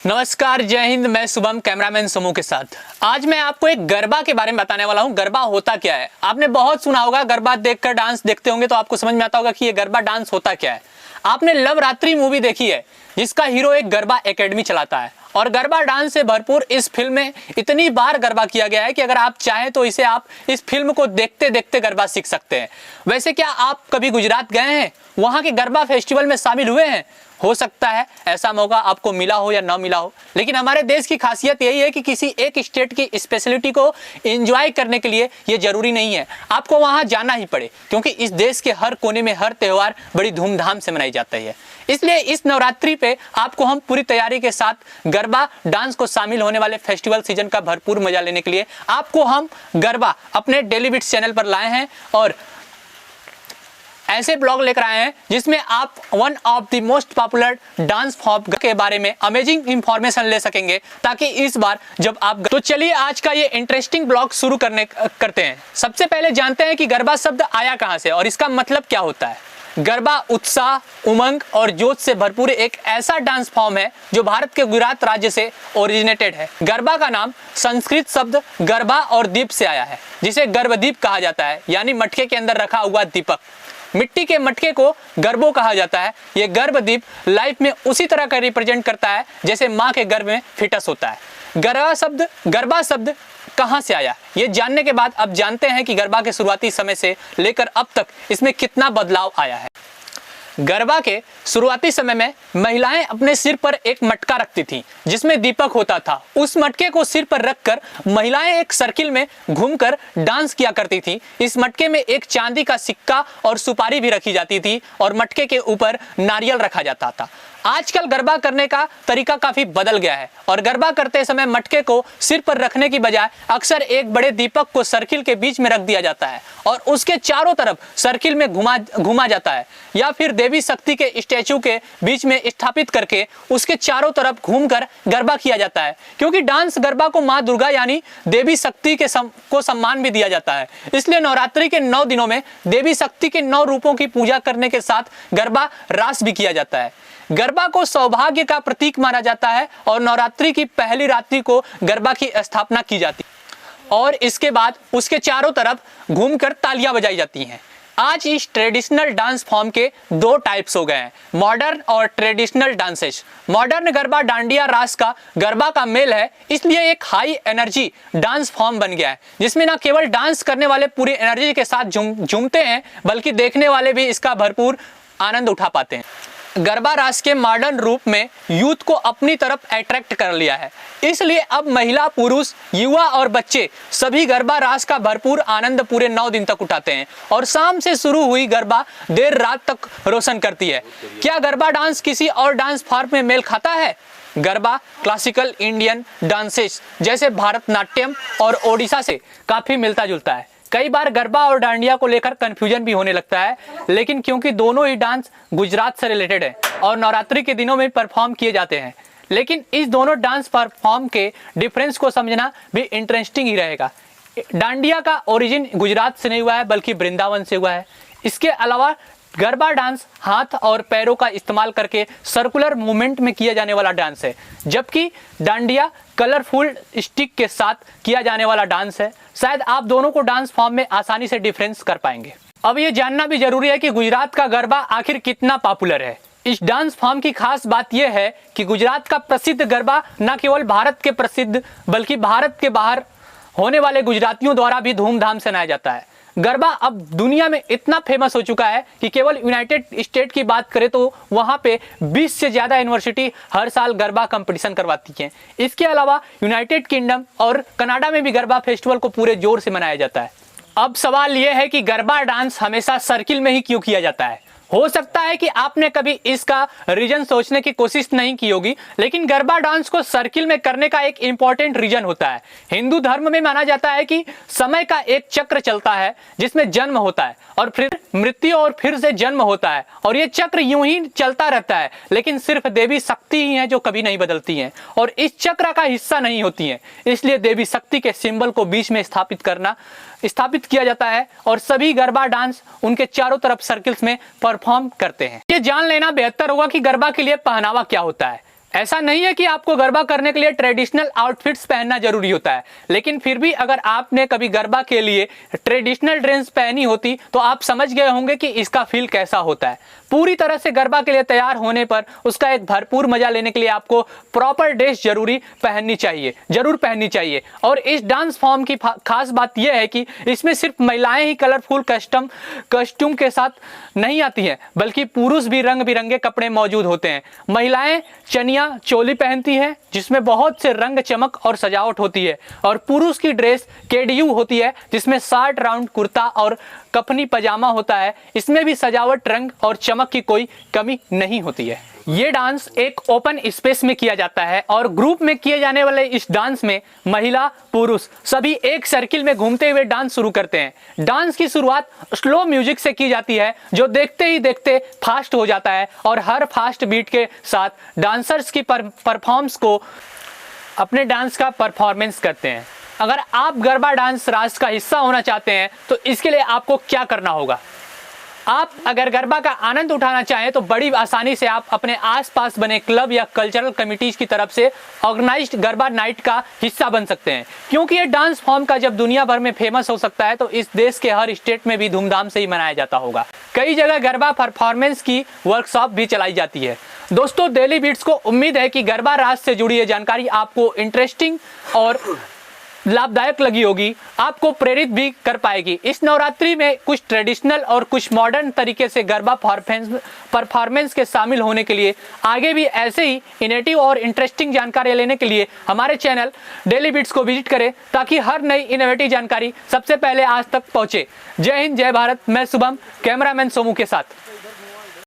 नमस्कार, जय हिंद। मैं शुभम, कैमरामैन समूह के साथ। आज मैं आपको एक गरबा के बारे में बताने वाला हूँ। गरबा होता क्या है? आपने बहुत सुना होगा, गरबा देखकर डांस देखते होंगे तो आपको समझ में आता होगा कि ये गरबा डांस होता क्या है। आपने लवरात्रि मूवी देखी है, जिसका हीरो एक गरबा एकेडमी चलाता है और गरबा डांस से भरपूर इस फिल्म में इतनी बार गरबा किया गया है कि अगर आप चाहें तो इसे आप इस फिल्म को देखते देखते गरबा सीख सकते हैं। वैसे क्या आप कभी गुजरात गए हैं, वहां के गरबा फेस्टिवल में शामिल हुए हैं? हो सकता है ऐसा मौका आपको मिला हो या ना मिला हो, लेकिन हमारे देश की खासियत यही है कि किसी एक स्टेट की स्पेशलिटी को एंजॉय करने के लिए ये जरूरी नहीं है आपको वहां जाना ही पड़े, क्योंकि इस देश के हर कोने में हर त्यौहार बड़ी धूमधाम से मनाई जाता है। इसलिए इस नवरात्रि पे आपको हम पूरी तैयारी के साथ गरबा डांस को शामिल होने वाले फेस्टिवल सीजन का भरपूर मजा लेने के लिए आपको हम गरबा अपने डेली बिट्स चैनल पर लाए हैं और ऐसे ब्लॉग लेकर आए हैं जिसमें आप one of the most popular dance form के बारे में अमेजिंग इंफॉर्मेशन ले सकेंगे, ताकि इस बार जब आप तो चलिए आज का ये इंटरेस्टिंग ब्लॉग शुरू करते हैं। सबसे पहले जानते हैं कि गरबा शब्द आया कहां से और इसका मतलब क्या होता है। गरबा उत्साह, उमंग और जोश से भरपूर एक ऐसा डांस फॉर्म है जो भारत के गुजरात राज्य से ओरिजिनेटेड है। गरबा का नाम संस्कृत शब्द गरबा और दीप से आया है, जिसे गर्भदीप कहा जाता है, यानी मटके के अंदर रखा हुआ दीपक। मिट्टी के मटके को गर्भो कहा जाता है। ये गर्भदीप लाइफ में उसी तरह का रिप्रेजेंट करता है जैसे माँ के गर्भ में फिटस होता है। गरबा शब्द कहां से आया, ये जानने के बाद अब जानते हैं कि गरबा के शुरुआती समय से लेकर अब तक इसमें कितना बदलाव आया है। गरबा के शुरुआती समय में महिलाएं अपने सिर पर एक मटका रखती थीं, जिसमें दीपक होता था। उस मटके को सिर पर रखकर महिलाएं एक सर्किल में घूमकर डांस किया करती थीं। इस मटके में एक चांदी का सिक्का और सुपारी भी रखी जाती थी और मटके के ऊपर नारियल रखा जाता था। आजकल गरबा करने का तरीका काफी बदल गया है और गरबा करते समय मटके को सिर पर रखने की बजाय अक्सर एक बड़े दीपक को सर्किल के बीच में रख दिया जाता है और उसके चारों तरफ सर्किल में घुमा जाता है, या फिर देवी शक्ति के स्टैचू के बीच में स्थापित करके उसके चारों तरफ घूमकर गरबा किया जाता है। क्योंकि डांस गरबा को माँ दुर्गा यानी देवी शक्ति को सम्मान भी दिया जाता है, इसलिए नवरात्रि के 9 दिनों में देवी शक्ति के 9 रूपों की पूजा करने के साथ गरबा रास भी किया जाता है। गरबा को सौभाग्य का प्रतीक माना जाता है और नवरात्रि की पहली रात्रि को गरबा की स्थापना की जाती है और इसके बाद उसके चारों तरफ घूमकर तालियां बजाई जाती हैं। आज इस ट्रेडिशनल डांस फॉर्म के 2 टाइप्स हो गए हैं, मॉडर्न और traditional dances. Modern garba dandiya रास का गरबा का मेल है, इसलिए एक हाई एनर्जी डांस फॉर्म बन गया है, जिसमें ना केवल डांस करने वाले पूरी एनर्जी के साथ झूमते हैं, बल्कि देखने वाले भी इसका भरपूर आनंद उठा पाते हैं। गरबा रास के मॉडर्न रूप में यूथ को अपनी तरफ अट्रैक्ट कर लिया है, इसलिए अब महिला, पुरुष, युवा और बच्चे सभी गरबा रास का भरपूर आनंद पूरे 9 दिन तक उठाते हैं और शाम से शुरू हुई गरबा देर रात तक रोशन करती है। क्या गरबा डांस किसी और डांस फॉर्म में मेल खाता है? गरबा क्लासिकल इंडियन डांसेस जैसे भारतनाट्यम और ओडिशा से काफी मिलता जुलता है। कई बार गरबा और डांडिया को लेकर कंफ्यूजन भी होने लगता है, लेकिन क्योंकि दोनों ही डांस गुजरात से रिलेटेड है और नवरात्रि के दिनों में परफॉर्म किए जाते हैं, लेकिन इस दोनों डांस परफॉर्म के डिफरेंस को समझना भी इंटरेस्टिंग ही रहेगा। डांडिया का ओरिजिन गुजरात से नहीं हुआ है, बल्कि वृंदावन से हुआ है। इसके अलावा गरबा डांस हाथ और पैरों का इस्तेमाल करके सर्कुलर मूवमेंट में किया जाने वाला डांस है, जबकि डांडिया कलरफुल स्टिक के साथ किया जाने वाला डांस है। शायद आप दोनों को डांस फॉर्म में आसानी से डिफरेंस कर पाएंगे। अब ये जानना भी जरूरी है कि गुजरात का गरबा आखिर कितना पॉपुलर है। इस डांस फॉर्म की खास बात यह है कि गुजरात का प्रसिद्ध गरबा न केवल भारत के प्रसिद्ध, बल्कि भारत के बाहर होने वाले गुजरातियों द्वारा भी धूमधाम से मनाया जाता है। गरबा अब दुनिया में इतना फेमस हो चुका है कि केवल यूनाइटेड स्टेट की बात करें तो वहां पे 20 से ज्यादा यूनिवर्सिटी हर साल गरबा कंपटीशन करवाती हैं। इसके अलावा यूनाइटेड किंगडम और कनाडा में भी गरबा फेस्टिवल को पूरे जोर से मनाया जाता है। अब सवाल यह है कि गरबा डांस हमेशा सर्किल में ही क्यों किया जाता है। हो सकता है कि आपने कभी इसका रीजन सोचने की कोशिश नहीं की होगी, लेकिन गरबा डांस को सर्किल में करने का एक इंपॉर्टेंट रीजन होता है। हिंदू धर्म में माना जाता है कि समय का एक चक्र चलता है, जिसमें जन्म होता है और फिर मृत्यु और फिर से जन्म होता है, और ये चक्र यूं ही चलता रहता है। लेकिन सिर्फ देवी शक्ति ही है जो कभी नहीं बदलती हैं और इस चक्र का हिस्सा नहीं होती हैं। इसलिए देवी शक्ति के सिंबल को बीच में स्थापित किया जाता है और सभी गरबा डांस उनके चारों तरफ सर्किल्स में परफॉर्म करते हैं। ये जान लेना बेहतर होगा कि गरबा के लिए पहनावा क्या होता है। ऐसा नहीं है कि आपको गरबा करने के लिए ट्रेडिशनल आउटफिट्स पहनना जरूरी होता है, लेकिन फिर भी अगर आपने कभी गरबा के लिए ट्रेडिशनल ड्रेस पहनी होती तो आप समझ गए होंगे कि इसका फील कैसा होता है। पूरी तरह से गरबा के लिए तैयार होने पर उसका एक भरपूर मजा लेने के लिए आपको प्रॉपर ड्रेस जरूर पहननी चाहिए। और इस डांस फॉर्म की खास बात यह है कि इसमें सिर्फ महिलाएं ही कलरफुल कस्ट्यूम के साथ नहीं आती हैं, बल्कि पुरुष भी रंग बिरंगे कपड़े मौजूद होते हैं। महिलाएं चनिया चोली पहनती है जिसमें बहुत से रंग, चमक और सजावट होती है, और पुरुष की ड्रेस केडीयू होती है जिसमें शॉर्ट राउंड कुर्ता और कफनी पजामा होता है। इसमें भी सजावट, रंग और चमक की कोई कमी नहीं होती है। ये डांस एक ओपन स्पेस में किया जाता है और ग्रुप में किए जाने वाले इस डांस में महिला पुरुष सभी एक सर्किल में घूमते हुए डांस शुरू करते हैं। डांस की शुरुआत स्लो म्यूजिक से की जाती है जो देखते ही देखते फास्ट हो जाता है, और हर फास्ट बीट के साथ डांसर्स की परफॉर्मेंस को अपने डांस का परफॉर्मेंस करते हैं। अगर आप गरबा डांस रास का हिस्सा होना चाहते हैं तो इसके लिए आपको क्या करना होगा? आप अगर गरबा का आनंद उठाना चाहें तो बड़ी आसानी से आप अपने आसपास बने क्लब या कल्चरल कमिटीज की तरफ से ऑर्गेनाइज्ड गरबा नाइट का हिस्सा बन सकते हैं, क्योंकि ये डांस फॉर्म का जब दुनिया भर में फेमस हो सकता है तो इस देश के हर स्टेट में भी धूमधाम से ही मनाया जाता होगा। कई जगह गरबा परफॉर्मेंस की वर्कशॉप भी चलाई जाती है। दोस्तों, डेली बीट्स को उम्मीद है कि गरबा रास से जुड़ी ये जानकारी आपको इंटरेस्टिंग और लाभदायक लगी होगी, आपको प्रेरित भी कर पाएगी। इस नवरात्रि में कुछ ट्रेडिशनल और कुछ मॉडर्न तरीके से गरबा परफॉर्मेंस के शामिल होने के लिए आगे भी ऐसे ही इनोवेटिव और इंटरेस्टिंग जानकारी लेने के लिए हमारे चैनल डेली बीट्स को विजिट करें, ताकि हर नई इनोवेटिव जानकारी सबसे पहले आज तक पहुंचे। जय हिंद, जय भारत। मैं शुभम, कैमरामैन सोमू के साथ।